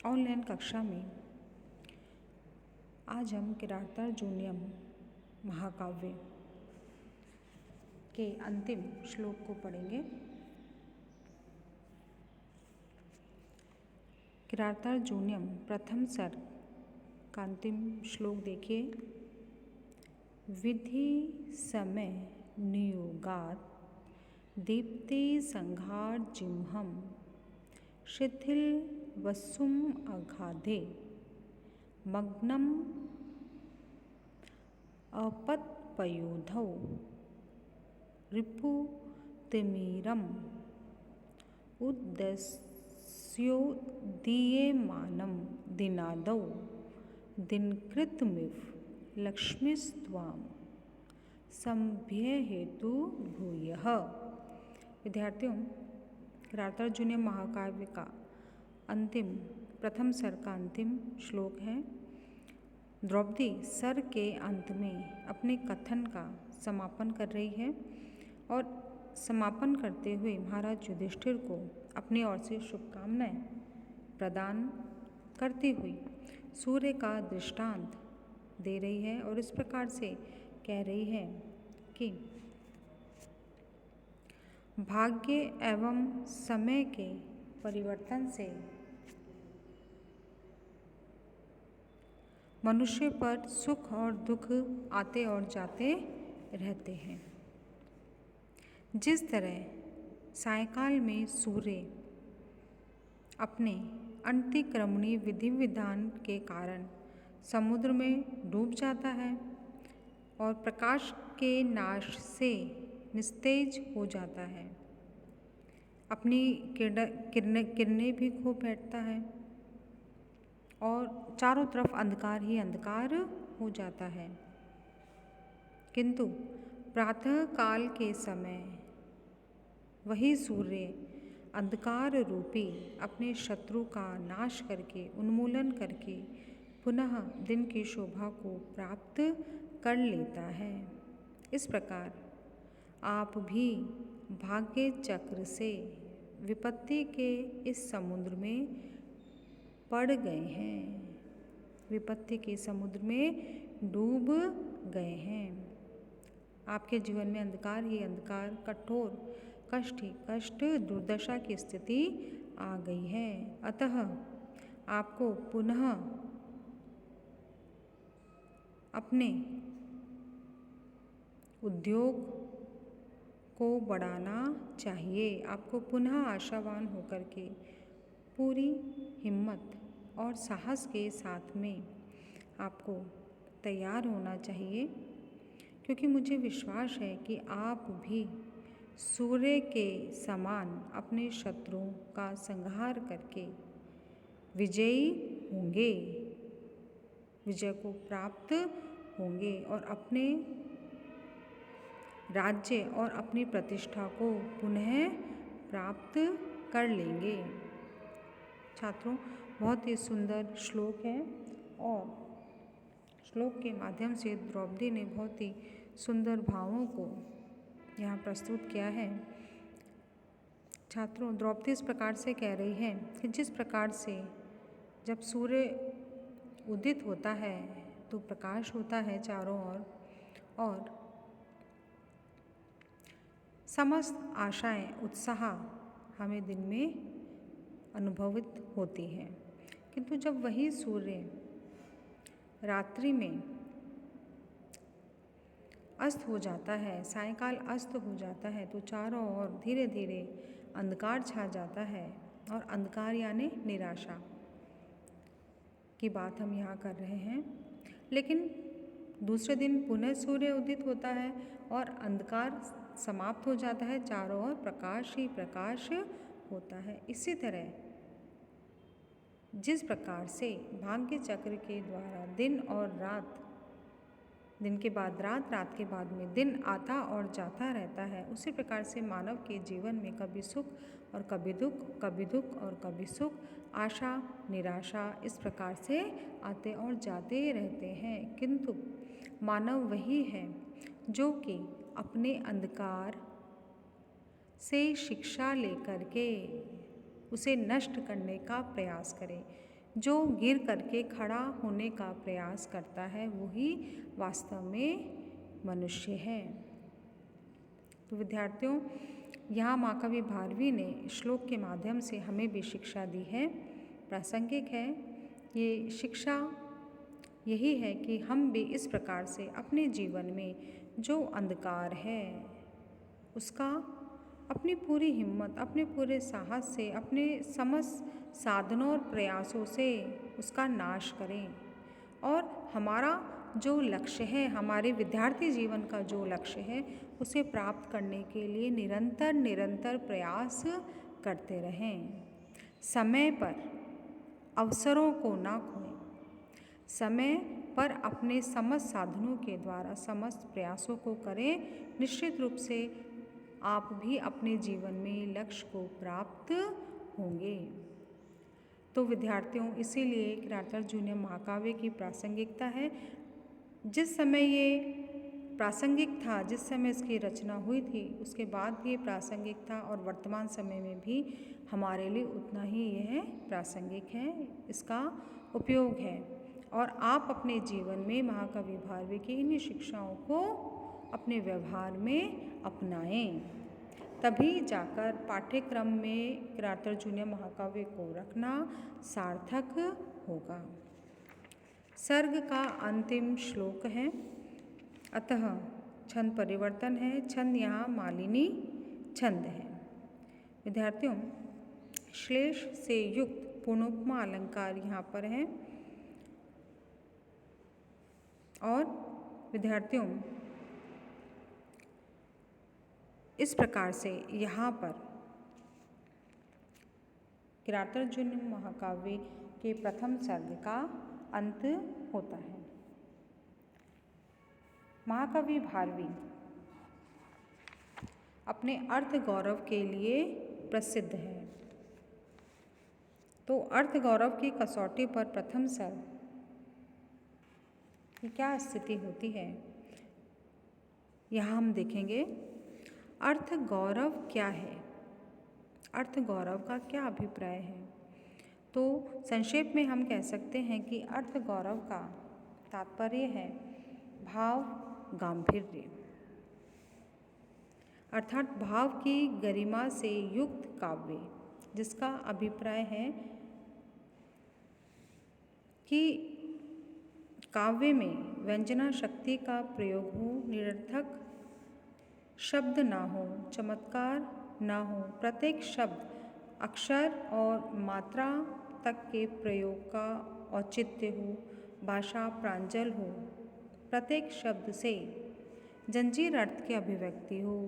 Online कक्षा में आज हम किरातार्जुनीयम महाकाव्य के अंतिम श्लोक को पढ़ेंगे। किरातार्जुनीयम प्रथम सर्ग का अंतिम श्लोक देखिए। विधि समय नियोगात दीप्ति संघार जिह्वम् शिथिल वसुम अगाधे मग्नम अपतपयोधौ रिपु तिमिरम उद्देश्योदीयमानं दिनादौ दिनकृतमिव लक्ष्मीस्त्वां संभ्यहेतु भूयः। विद्यार्थियों, किरातार्जुनीयम महाकाव्य का अंतिम प्रथम सर्ग का अंतिम श्लोक है। द्रौपदी सर्ग के अंत में अपने कथन का समापन कर रही है और समापन करते हुए महाराज युधिष्ठिर को अपनी ओर से शुभकामनाएं प्रदान करती हुई सूर्य का दृष्टांत दे रही है और इस प्रकार से कह रही है कि भाग्य एवं समय के परिवर्तन से मनुष्य पर सुख और दुख आते और जाते रहते हैं। जिस तरह सायंकाल में सूर्य अपने अंतिक्रमणीय विधि विधान के कारण समुद्र में डूब जाता है और प्रकाश के नाश से निस्तेज हो जाता है, अपनी किरणें भी खो बैठता है और चारों तरफ अंधकार ही अंधकार हो जाता है, किंतु प्रातः काल के समय वही सूर्य अंधकार रूपी अपने शत्रु का नाश करके उन्मूलन करके पुनः दिन की शोभा को प्राप्त कर लेता है। इस प्रकार आप भी भाग्य चक्र से विपत्ति के इस समुद्र में पड़ गए हैं, विपत्ति के समुद्र में डूब गए हैं। आपके जीवन में अंधकार ही अंधकार, कठोर कष्ट ही कष्ट, दुर्दशा की स्थिति आ गई है। अतः आपको पुनः अपने उद्योग को बढ़ाना चाहिए। आपको पुनः आशावान होकर के पूरी हिम्मत और साहस के साथ में आपको तैयार होना चाहिए, क्योंकि मुझे विश्वास है कि आप भी सूर्य के समान अपने शत्रुओं का संहार करके विजयी होंगे, विजय को प्राप्त होंगे और अपने राज्य और अपनी प्रतिष्ठा को पुनः प्राप्त कर लेंगे। छात्रों, बहुत ही सुंदर श्लोक है और श्लोक के माध्यम से द्रौपदी ने बहुत ही सुंदर भावों को यहाँ प्रस्तुत किया है। छात्रों, द्रौपदी इस प्रकार से कह रही है कि जिस प्रकार से जब सूर्य उदित होता है तो प्रकाश होता है चारों ओर और समस्त आशाएं, उत्साह हमें दिन में अनुभवित होती है, किंतु जब वही सूर्य रात्रि में अस्त हो जाता है, सायंकाल अस्त हो जाता है, तो चारों ओर धीरे धीरे अंधकार छा जाता है और अंधकार यानी निराशा की बात हम यहाँ कर रहे हैं। लेकिन दूसरे दिन पुनः सूर्य उदित होता है और अंधकार समाप्त हो जाता है, चारों ओर प्रकाश ही प्रकाश होता है। इसी तरह जिस प्रकार से भाग्य चक्र के द्वारा दिन और रात, दिन के बाद रात, रात के बाद में दिन आता और जाता रहता है, उसी प्रकार से मानव के जीवन में कभी सुख और कभी दुख, कभी दुख और कभी सुख, आशा निराशा इस प्रकार से आते और जाते रहते हैं। किंतु मानव वही है जो कि अपने अंधकार से शिक्षा लेकर के उसे नष्ट करने का प्रयास करे, जो गिर करके खड़ा होने का प्रयास करता है वही वास्तव में मनुष्य है। तो विद्यार्थियों, यहाँ महाकवि भारवी ने श्लोक के माध्यम से हमें भी शिक्षा दी है, प्रासंगिक है। ये शिक्षा यही है कि हम भी इस प्रकार से अपने जीवन में जो अंधकार है उसका अपनी पूरी हिम्मत, अपने पूरे साहस से, अपने समस्त साधनों और प्रयासों से उसका नाश करें और हमारा जो लक्ष्य है, हमारे विद्यार्थी जीवन का जो लक्ष्य है उसे प्राप्त करने के लिए निरंतर प्रयास करते रहें। समय पर अवसरों को ना खोएं, समय पर अपने समस्त साधनों के द्वारा समस्त प्रयासों को करें। निश्चित रूप से आप भी अपने जीवन में लक्ष्य को प्राप्त होंगे। तो विद्यार्थियों, इसीलिए किरातार्जुन जूनियर महाकाव्य की प्रासंगिकता है। जिस समय ये प्रासंगिक था, जिस समय इसकी रचना हुई थी, उसके बाद भी ये प्रासंगिक था और वर्तमान समय में भी हमारे लिए उतना ही यह प्रासंगिक है, इसका उपयोग है। और आप अपने जीवन में महाकवि भारवी की इन्हीं शिक्षाओं को अपने व्यवहार में अपनाएं, तभी जाकर पाठ्यक्रम में किरातार्जुन जूनियर महाकाव्य को रखना सार्थक होगा। सर्ग का अंतिम श्लोक है। अतः छंद परिवर्तन है, छंद यहाँ मालिनी छंद है। विद्यार्थियों, श्लेष से युक्त पूर्णोपमा अलंकार यहाँ पर है। और विद्यार्थियों, इस प्रकार से यहाँ पर किरातार्जुन जूनियर महाकाव्य के प्रथम सर्ग का अंत होता है। महाकवि भारवी अपने अर्थ गौरव के लिए प्रसिद्ध है। तो अर्थ गौरव की कसौटी पर प्रथम सर्ग की क्या स्थिति होती है, यहाँ हम देखेंगे। अर्थ गौरव क्या है, अर्थ गौरव का क्या अभिप्राय है। तो संक्षेप में हम कह सकते हैं कि अर्थ गौरव का तात्पर्य है भाव गांभीर्य, अर्थात भाव की गरिमा से युक्त काव्य, जिसका अभिप्राय है कि काव्य में व्यंजना शक्ति का प्रयोग हो, निरर्थक शब्द ना हो, चमत्कार ना हो, प्रत्येक शब्द, अक्षर और मात्रा तक के प्रयोग का औचित्य हो, भाषा प्रांजल हो, प्रत्येक शब्द से जंजीर अर्थ की अभिव्यक्ति हो,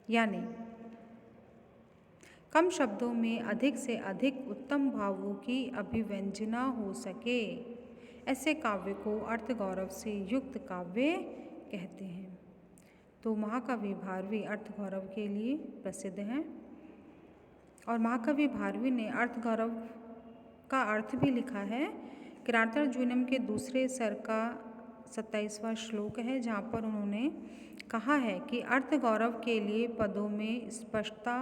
यानी कम शब्दों में अधिक से अधिक उत्तम भावों की अभिव्यंजना हो सके, ऐसे काव्य को अर्थ गौरव से युक्त काव्य कहते हैं। तो महाकवि भारवी अर्थ गौरव के लिए प्रसिद्ध हैं। और महाकवि भारवी ने अर्थ गौरव का अर्थ भी लिखा है। किरातार्जुन जूनियर के दूसरे सर्ग का 27वां श्लोक है, जहाँ पर उन्होंने कहा है कि अर्थ गौरव के लिए पदों में स्पष्टता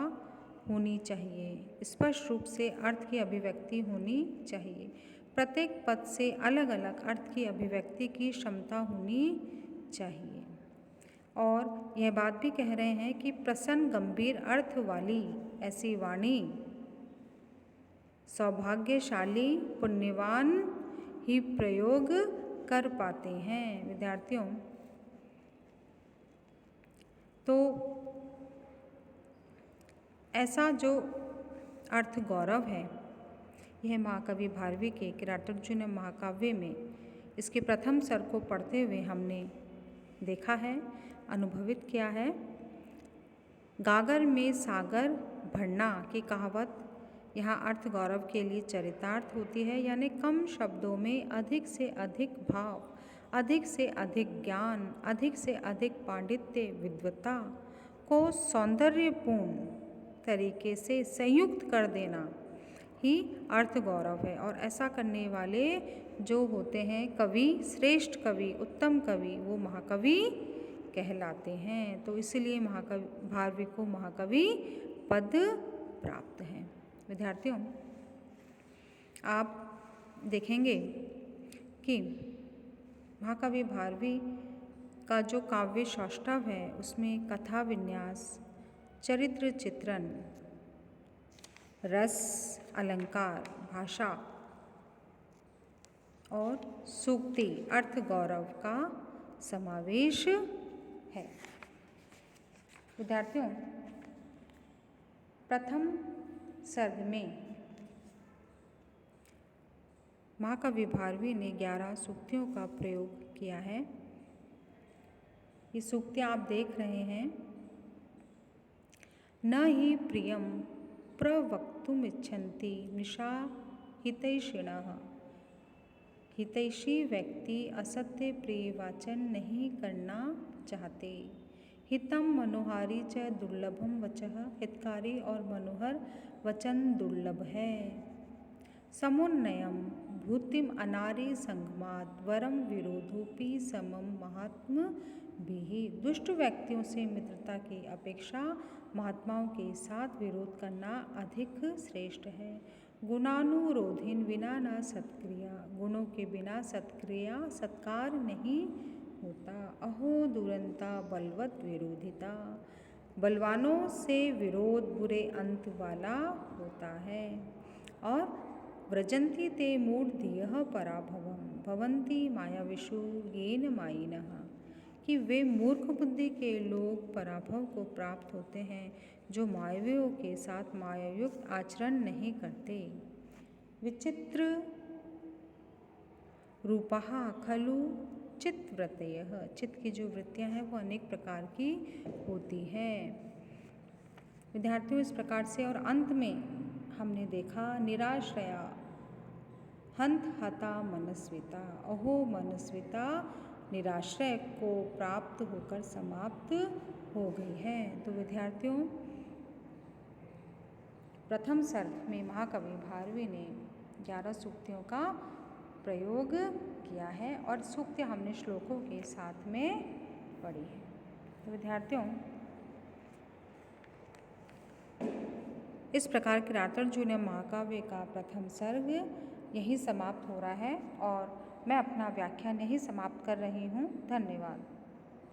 होनी चाहिए, स्पष्ट रूप से अर्थ की अभिव्यक्ति होनी चाहिए, प्रत्येक पद से अलग अलग अर्थ की अभिव्यक्ति की क्षमता होनी चाहिए। और यह बात भी कह रहे हैं कि प्रसन्न गंभीर अर्थ वाली ऐसी वाणी सौभाग्यशाली पुण्यवान ही प्रयोग कर पाते हैं। विद्यार्थियों, तो ऐसा जो अर्थ गौरव है, यह महाकवि भारवी के किरातार्जुन जूनियर महाकाव्य में इसके प्रथम सर्ग को पढ़ते हुए हमने देखा है, अनुभवित किया है। गागर में सागर भरना की कहावत यहाँ अर्थ गौरव के लिए चरितार्थ होती है, यानी कम शब्दों में अधिक से अधिक भाव, अधिक से अधिक ज्ञान, अधिक से अधिक पांडित्य, विद्वत्ता को सौंदर्यपूर्ण तरीके से संयुक्त कर देना ही अर्थ गौरव है। और ऐसा करने वाले जो होते हैं कवि, श्रेष्ठ कवि, उत्तम कवि, वो महाकवि कहलाते हैं। तो इसलिए महाकवि भारवी को महाकवि पद प्राप्त है। विद्यार्थियों, आप देखेंगे कि महाकवि भारवी का जो काव्य सौष्ठव है उसमें कथा विन्यास, चरित्र चित्रण, रस, अलंकार, भाषा और सूक्ति अर्थ गौरव का समावेश है। विद्यार्थियों, प्रथम सर्ग में महाकवि भारवी ने 11 सूक्तियों का प्रयोग किया है। ये सूक्तियाँ आप देख रहे हैं। न हि प्रियं प्रवक्तुमिच्छन्ति निशा हितैषिणः। हितैषी व्यक्ति असत्य प्रिय वाचन नहीं करना चाहते। हितम मनोहारी च दुर्लभम वचः। हितकारी और मनोहर वचन दुर्लभ है। समुन्नयम भूतिम अनारी संगमात वरम विरोधोपि समम महात्म भी। दुष्ट व्यक्तियों से मित्रता की अपेक्षा महात्माओं के साथ विरोध करना अधिक श्रेष्ठ है। गुणानुरोधिन विना न सत्क्रिया। गुणों के बिना सत्क्रिया सत्कार नहीं होता। अहो दुरंता बलवत विरोधिता। बलवानों से विरोध बुरे अंत वाला होता है। और व्रजन्ति ते मूढ़धियः पराभवम भवन्ति मायाविषु येन मायिनः। कि वे मूर्ख बुद्धि के लोग पराभव को प्राप्त होते हैं जो मायावियों के साथ मायायुक्त आचरण नहीं करते। विचित्र रूपः खलु चित्तवृत्तयः। चित्त की जो वृत्तियां हैं वो अनेक प्रकार की होती हैं। विद्यार्थियों, इस प्रकार से और अंत में हमने देखा निराश्रया हंत हता मनस्विता। अहो मनस्विता निराश्रय को प्राप्त होकर समाप्त हो गई है। तो विद्यार्थियों, प्रथम सर्ग में महाकवि भारवी ने 11 सूक्तियों का प्रयोग किया है और सूक्ति हमने श्लोकों के साथ में पढ़ी है। तो विद्यार्थियों, इस प्रकार किरातार्जुनीय महाकाव्य का प्रथम सर्ग यहीं समाप्त हो रहा है और मैं अपना व्याख्यान यहीं समाप्त कर रही हूँ। धन्यवाद।